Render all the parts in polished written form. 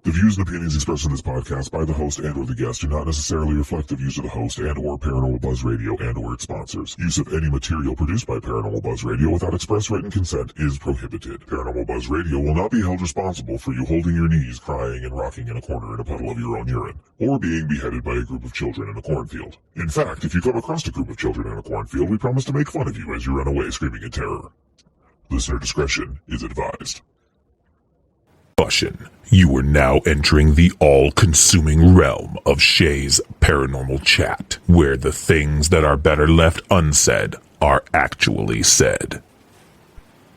The views and opinions expressed in this podcast by the host and or the guest do not necessarily reflect the views of the host and or Paranormal Buzz Radio and or its sponsors. Use of any material produced by Paranormal Buzz Radio without express written consent is prohibited. Paranormal Buzz Radio will not be held responsible for you holding your knees, crying, and rocking in a corner in a puddle of your own urine, or being beheaded by a group of children in a cornfield. In fact, if you come across a group of children in a cornfield, we promise to make fun of you as you run away screaming in terror. Listener discretion is advised. You are now entering the all-consuming realm of Shay's Paranormal Chat, where the things that are better left unsaid are actually said.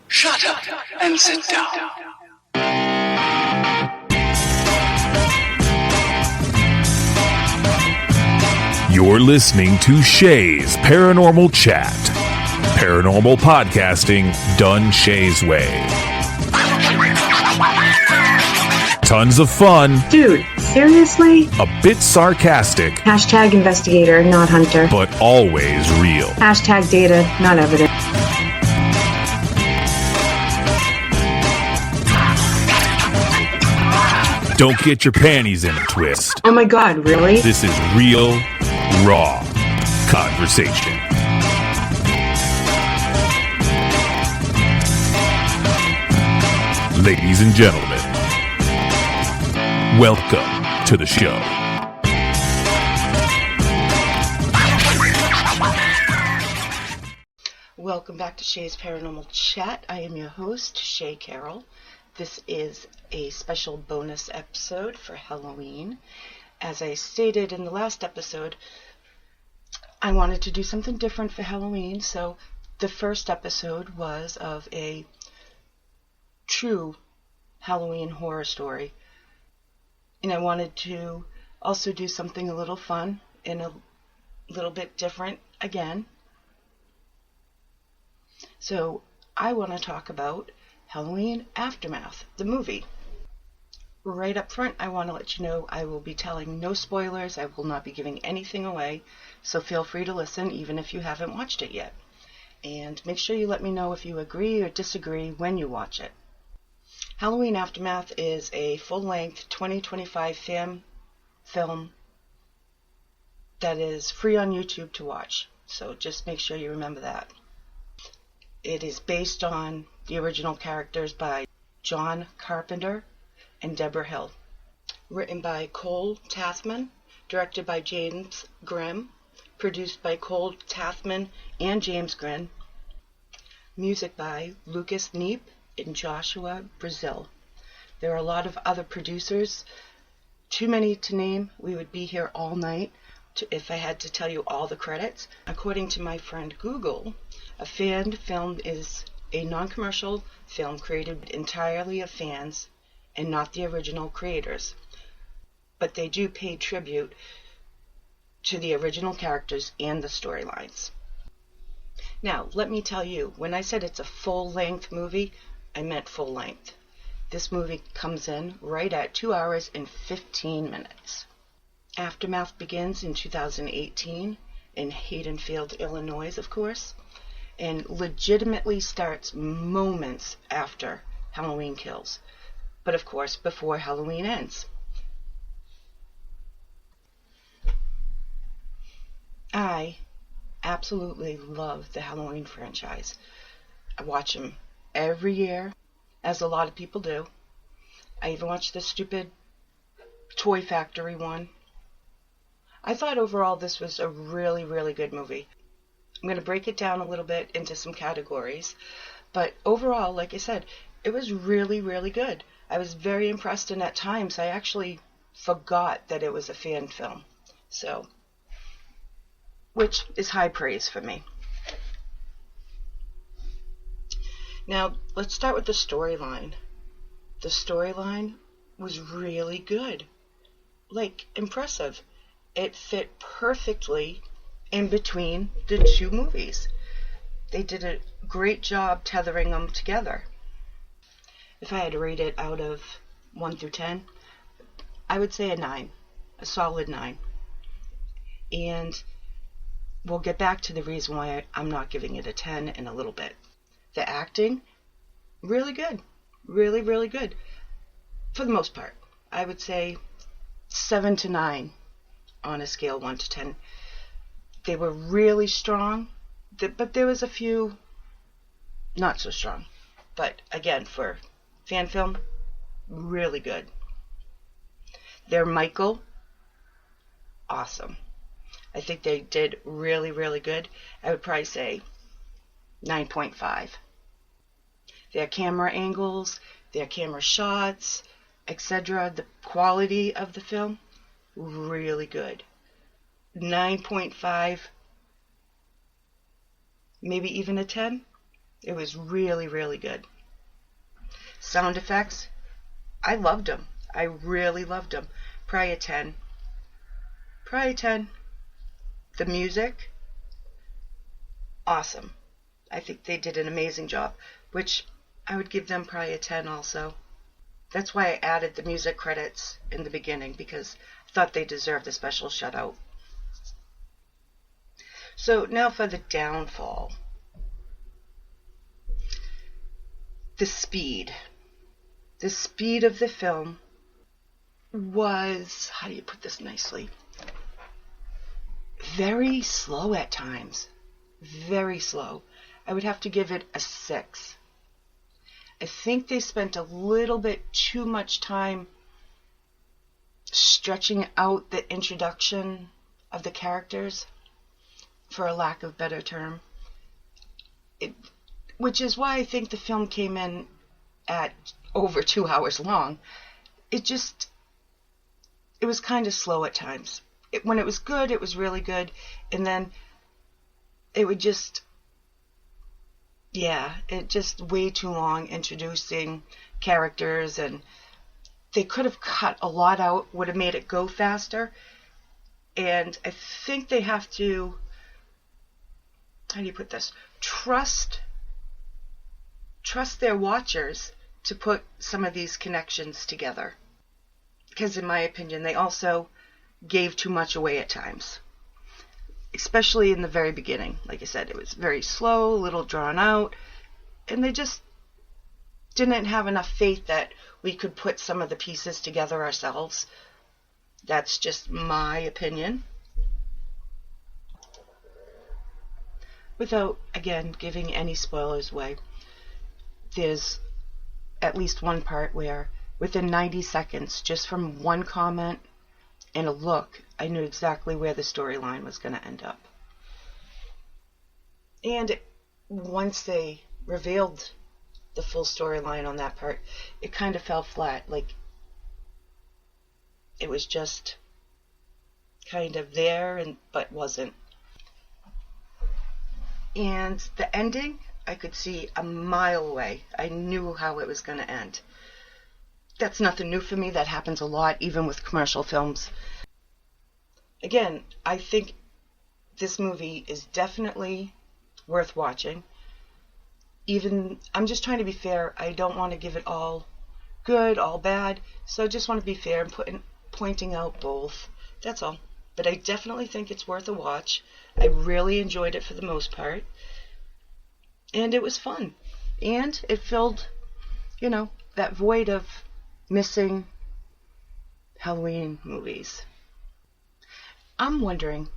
Shut up and sit down. You're listening to Shay's Paranormal Chat. Paranormal podcasting done Shay's way. Tons of fun. Dude, seriously? A bit sarcastic. Hashtag investigator, not hunter. But always real. Hashtag data, not evidence. Don't get your panties in a twist. Oh my god, really? This is real, raw conversation. Ladies and gentlemen, welcome to the show. Welcome back to Shay's Paranormal Chat. I am your host, Shay Carroll. This is a special bonus episode for Halloween. As I stated in the last episode, I wanted to do something different for Halloween, so the first episode was of a true Halloween horror story. And I wanted to also do something a little fun and a little bit different again. So I want to talk about Halloween Aftermath, the movie. Right up front, I want to let you know I will be telling no spoilers. I will not be giving anything away, so feel free to listen even if you haven't watched it yet. And make sure you let me know if you agree or disagree when you watch it. Halloween Aftermath is a full-length 2025 film that is free on YouTube to watch, so just make sure you remember that. It is based on the original characters by John Carpenter and Deborah Hill. Written by Cole Tathman, directed by James Grimm, produced by Cole Tathman and James Grimm, music by Lucas Neep and Joshua Brazil. There are a lot of other producers, too many to name. We would be here all night if I had to tell you all the credits. According to my friend Google, a fan film is a non-commercial film created entirely of fans and not the original creators. But they do pay tribute to the original characters and the storylines. Now, let me tell you, when I said it's a full-length movie, I meant full length. This movie comes in right at 2 hours and 15 minutes. Aftermath begins in 2018 in Haydenfield, Illinois, of course, and legitimately starts moments after Halloween Kills, but of course before Halloween ends. I absolutely love the Halloween franchise. I watch them every year, as a lot of people do. I even watched the stupid Toy Factory one. I thought overall this was a really, really good movie. I'm going to break it down a little bit into some categories, but overall, like I said, it was really, really good. I was very impressed, and at times I actually forgot that it was a fan film, so, which is high praise for me. Now, let's start with the storyline. The storyline was really good. Like, impressive. It fit perfectly in between the two movies. They did a great job tethering them together. If I had to rate it out of 1 through 10, I would say a 9, a solid 9. And we'll get back to the reason why I'm not giving it a 10 in a little bit. The acting, really good. Really, really good. For the most part. I would say 7 to 9 on a scale 1 to 10. They were really strong, but there was a few not so strong. But again, for fan film, really good. Their Michael, awesome. I think they did really, really good. I would probably say 9.5. Their camera angles, their camera shots, etc., the quality of the film, really good. 9.5, maybe even a 10. It was really, really good. Sound effects, I loved them. I really loved them. Probably a 10. Probably a 10. The music, awesome. I think they did an amazing job, which I would give them probably a 10 also. That's why I added the music credits in the beginning, because I thought they deserved a special shout out. So now for the downfall. The speed. The speed of the film was, how do you put this nicely? Very slow at times. Very slow. I would have to give it a 6. I think they spent a little bit too much time stretching out the introduction of the characters, for a lack of better term. Which is why I think the film came in at over 2 hours long. It was kind of slow at times. When it was good, it was really good. And then it would just way too long introducing characters, and they could have cut a lot out, would have made it go faster. And I think they have to, how do you put this? Trust their watchers to put some of these connections together. Because in my opinion, they also gave too much away at times. Especially in the very beginning. Like I said, it was very slow, a little drawn out, and they just didn't have enough faith that we could put some of the pieces together ourselves. That's just my opinion. Without, again, giving any spoilers away, there's at least one part where within 90 seconds, just from one comment and a look, I knew exactly where the storyline was going to end up. And once they revealed the full storyline on that part, it kind of fell flat. Like, it was just kind of there, but wasn't. And the ending, I could see a mile away. I knew how it was going to end. That's nothing new for me. That happens a lot, even with commercial films. Again, I think this movie is definitely worth watching. I'm just trying to be fair. I don't want to give it all good, all bad. So I just want to be fair and pointing out both. That's all. But I definitely think it's worth a watch. I really enjoyed it for the most part. And it was fun. And it filled, that void of missing Halloween movies. I'm wondering,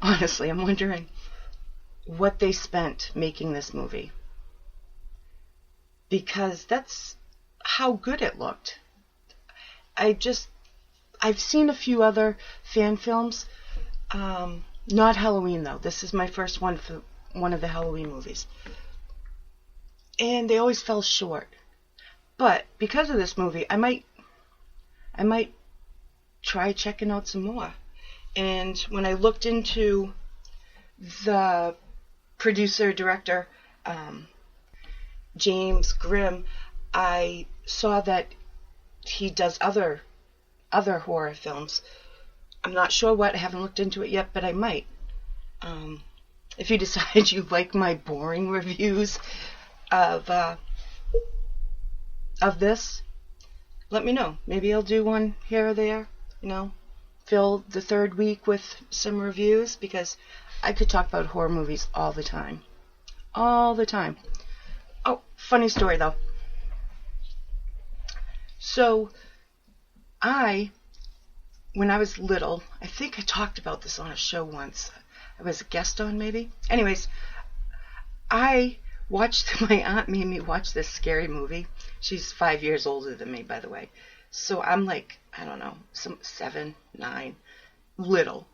honestly, what they spent making this movie. Because that's how good it looked. I've seen a few other fan films, not Halloween though. This is my first one for one of the Halloween movies. And they always fell short. But because of this movie, I might try checking out some more. And when I looked into the producer-director, James Grimm, I saw that he does other horror films. I'm not sure what. I haven't looked into it yet, but I might. If you decide you like my boring reviews of this, let me know. Maybe I'll do one here or there, fill the third week with some reviews, because I could talk about horror movies all the time. All the time. Oh, funny story though. So, when I was little, I think I talked about this on a show once. I was a guest on, maybe. Anyways, my aunt made me watch this scary movie. She's 5 years older than me, by the way. So I'm like, I don't know, 7, 9, little.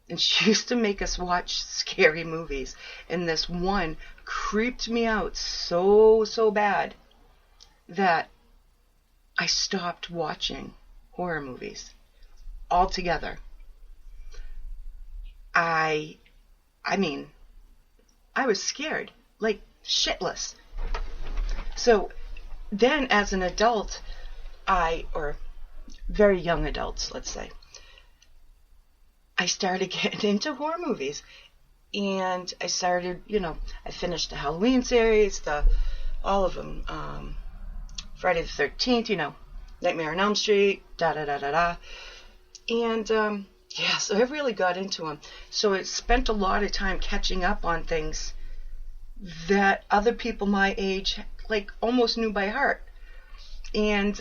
And she used to make us watch scary movies. And this one creeped me out so bad that I stopped watching horror movies altogether. I mean, I was scared, like shitless. So then as an adult, or very young adults, let's say, I started getting into horror movies. And I started, I finished the Halloween series, all of them, Friday the 13th, Nightmare on Elm Street, da-da-da-da-da. And, so I really got into them. So I spent a lot of time catching up on things that other people my age, like, almost knew by heart. And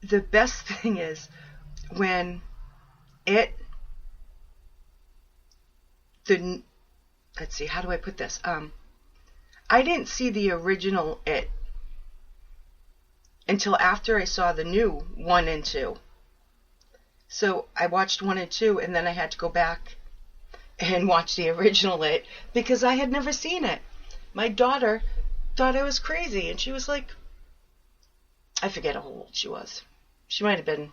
the best thing is when let's see, how do I put this? I didn't see the original It until after I saw the new 1 and 2. So I watched 1 and 2, and then I had to go back and watch the original It because I had never seen it. My daughter thought I was crazy, and she was like, I forget how old she was. She might have been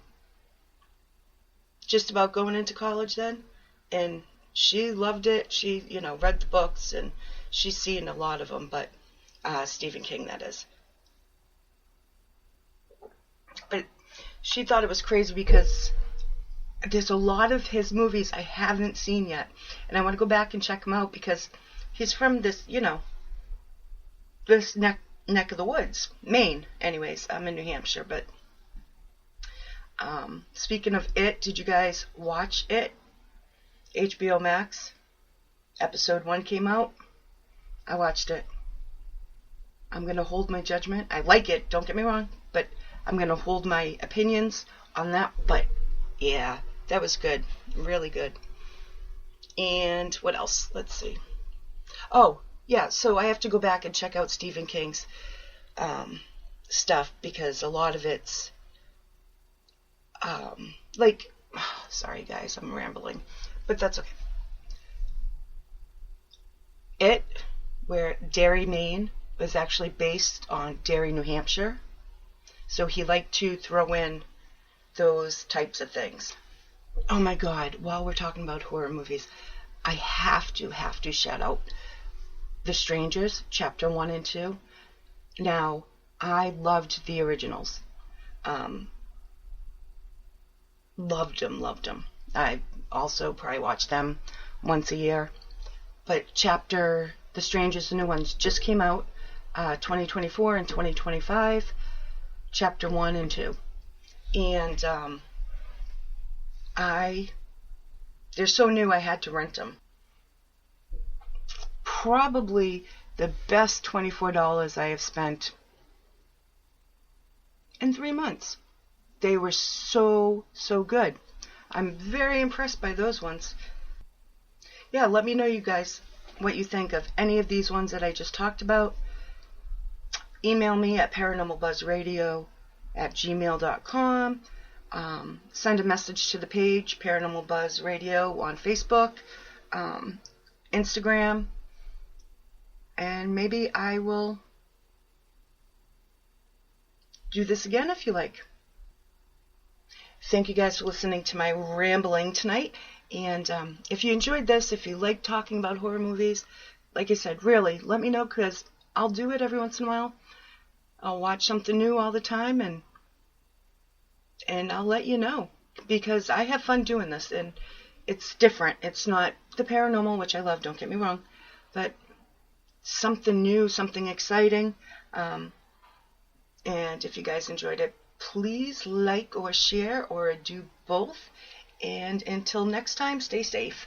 just about going into college then, and she loved it. She, read the books, and she's seen a lot of them, but Stephen King, that is. But she thought it was crazy because there's a lot of his movies I haven't seen yet, and I want to go back and check them out because he's from this, this neck of the woods, Maine. Anyways, I'm in New Hampshire, but speaking of It, did you guys watch It? HBO Max. Episode 1 came out. I watched it. I'm going to hold my judgment. I like it, don't get me wrong, but I'm going to hold my opinions on that. But yeah, that was good. Really good. And what else? Let's see. Oh, yeah, so I have to go back and check out Stephen King's stuff because a lot of it's sorry guys, I'm rambling, but that's okay. It, where Derry, Maine, was actually based on Derry, New Hampshire. So he liked to throw in those types of things. Oh my God, while we're talking about horror movies, I have to shout out The Strangers, Chapter 1 and 2. Now, I loved the originals. Loved them. I also probably watch them once a year. But The Strangers, the new ones, just came out 2024 and 2025, Chapter 1 and 2. And they're so new I had to rent them. Probably the best $24 I have spent in 3 months. They were so good. I'm very impressed by those ones. Yeah, let me know, you guys, what you think of any of these ones that I just talked about. Email me at paranormalbuzzradio@gmail.com. Send a message to the page, Paranormal Buzz Radio, on Facebook, Instagram, and maybe I will do this again if you like. Thank you guys for listening to my rambling tonight. And if you enjoyed this, if you like talking about horror movies, like I said, really, let me know because I'll do it every once in a while. I'll watch something new all the time and I'll let you know because I have fun doing this and it's different. It's not the paranormal, which I love, don't get me wrong, but something new, something exciting. And if you guys enjoyed it, please like or share or do both. And until next time, stay safe.